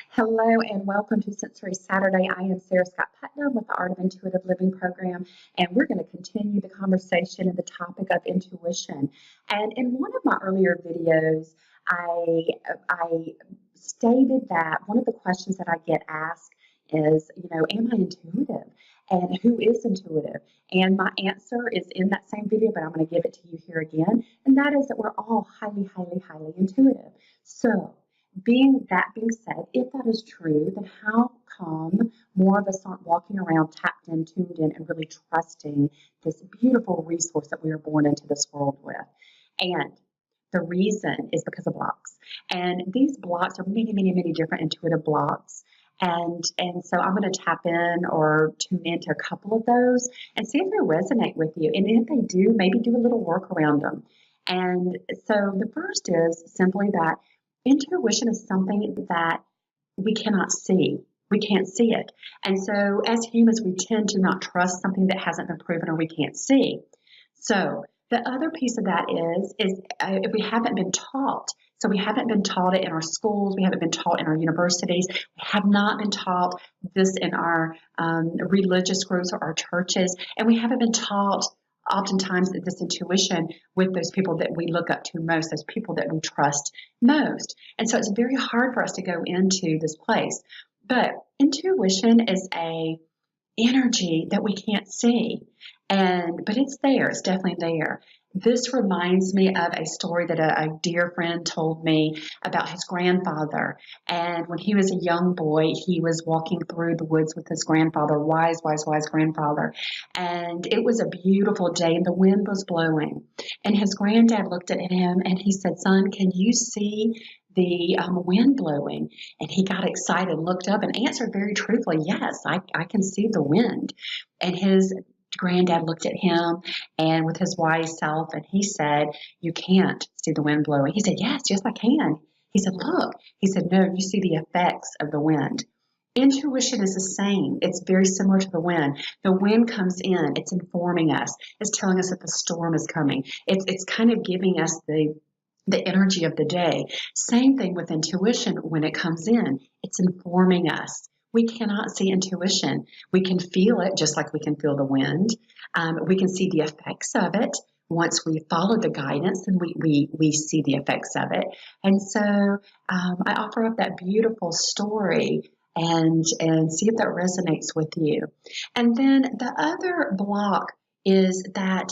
Hello and welcome to Sensory Saturday. I am Sarah Scott Putnam with the Art of Intuitive Living program, and we're going to continue the conversation in the topic of intuition. And in one of my earlier videos, I stated that one of the questions that I get asked is, am I intuitive? And who is intuitive? And my answer is in that same video, but I'm going to give it to you here again. And that is that we're all highly, highly, highly intuitive. So, being said, if that is true, then how come more of us aren't walking around tapped in, tuned in, and really trusting this beautiful resource that we are born into this world with? And the reason is because of blocks. And these blocks are many, many, many different intuitive blocks. And so I'm going to tap in or tune into a couple of those and see if they resonate with you. And if they do, maybe do a little work around them. And so the first is simply that intuition is something that we cannot see. We can't see it. And so as humans, we tend to not trust something that hasn't been proven or we can't see. So the other piece of that is if we haven't been taught, so we haven't been taught it in our schools, we haven't been taught in our universities, we have not been taught this in our religious groups or our churches, and we haven't been taught oftentimes this intuition with those people that we look up to most, those people that we trust most. And so it's very hard for us to go into this place. But intuition is a energy that we can't see. But it's there, it's definitely there. This reminds me of a story that a dear friend told me about his grandfather. And when he was a young boy, he was walking through the woods with his grandfather, wise, wise, wise grandfather. And it was a beautiful day and the wind was blowing. And his granddad looked at him and he said, "Son, can you see the wind blowing?" And he got excited, looked up and answered very truthfully, "Yes, I can see the wind." And his granddad looked at him and with his wise self and he said, "You can't see the wind blowing." He said, yes, I can." He said, "Look." He said, "No, you see the effects of the wind." Intuition is the same. It's very similar to the wind. The wind comes in, it's informing us, it's telling us that the storm is coming. It's kind of giving us the energy of the day. Same thing with intuition when it comes in. It's informing us. We cannot see intuition. We can feel it just like we can feel the wind. We can see the effects of it. Once we follow the guidance, then we see the effects of it. And so I offer up that beautiful story and see if that resonates with you. And then the other block is that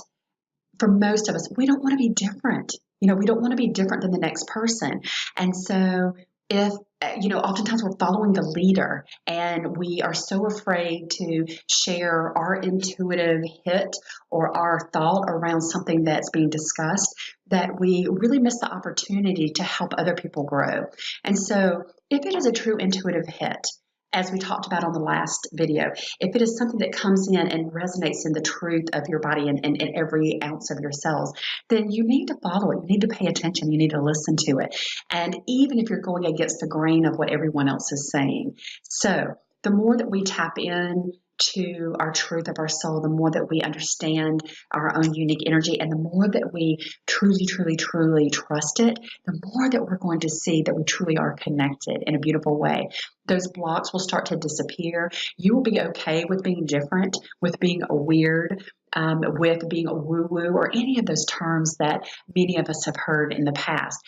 for most of us, we don't want to be different. We don't want to be different than the next person. And so if, oftentimes we're following the leader and we are so afraid to share our intuitive hit or our thought around something that's being discussed that we really miss the opportunity to help other people grow. And so if it is a true intuitive hit, as we talked about on the last video, if it is something that comes in and resonates in the truth of your body and every ounce of your cells, then you need to follow it. You need to pay attention. You need to listen to it. And even if you're going against the grain of what everyone else is saying. So the more that we tap in to our truth of our soul, the more that we understand our own unique energy, and the more that we truly, truly, truly trust it, the more that we're going to see that we truly are connected in a beautiful way. Those blocks will start to disappear. You will be okay with being different, with being a weird, with being a woo-woo, or any of those terms that many of us have heard in the past.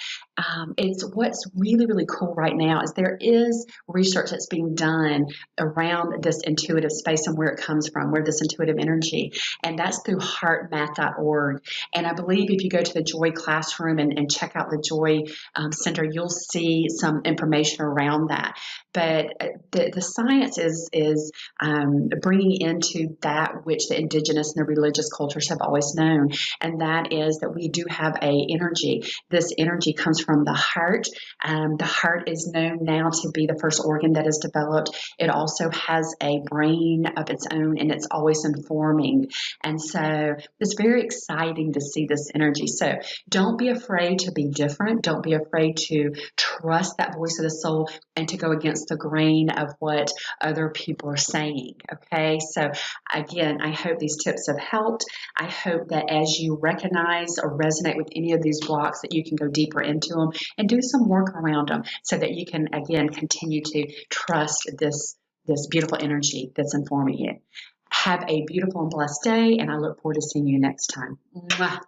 It's what's really, really cool right now is there is research that's being done around this intuitive space and where it comes from, where this intuitive energy, and that's through heartmath.org. And I believe if you go to the Joy Classroom and check out the Joy Center, you'll see some information around that. But the science is bringing into that which the indigenous and the religious cultures have always known, and that is that we do have a energy. This energy comes from the heart. The heart is known now to be the first organ that is developed. It also has a brain of its own, and it's always informing. And so it's very exciting to see this energy. So don't be afraid to be different. Don't be afraid to trust that voice of the soul and to go against the grain of what other people are saying. Okay, so again, I hope these tips have helped. I hope that as you recognize or resonate with any of these blocks that you can go deeper into to them and do some work around them so that you can, again, continue to trust this beautiful energy that's informing you. Have a beautiful and blessed day, and I look forward to seeing you next time. Mwah.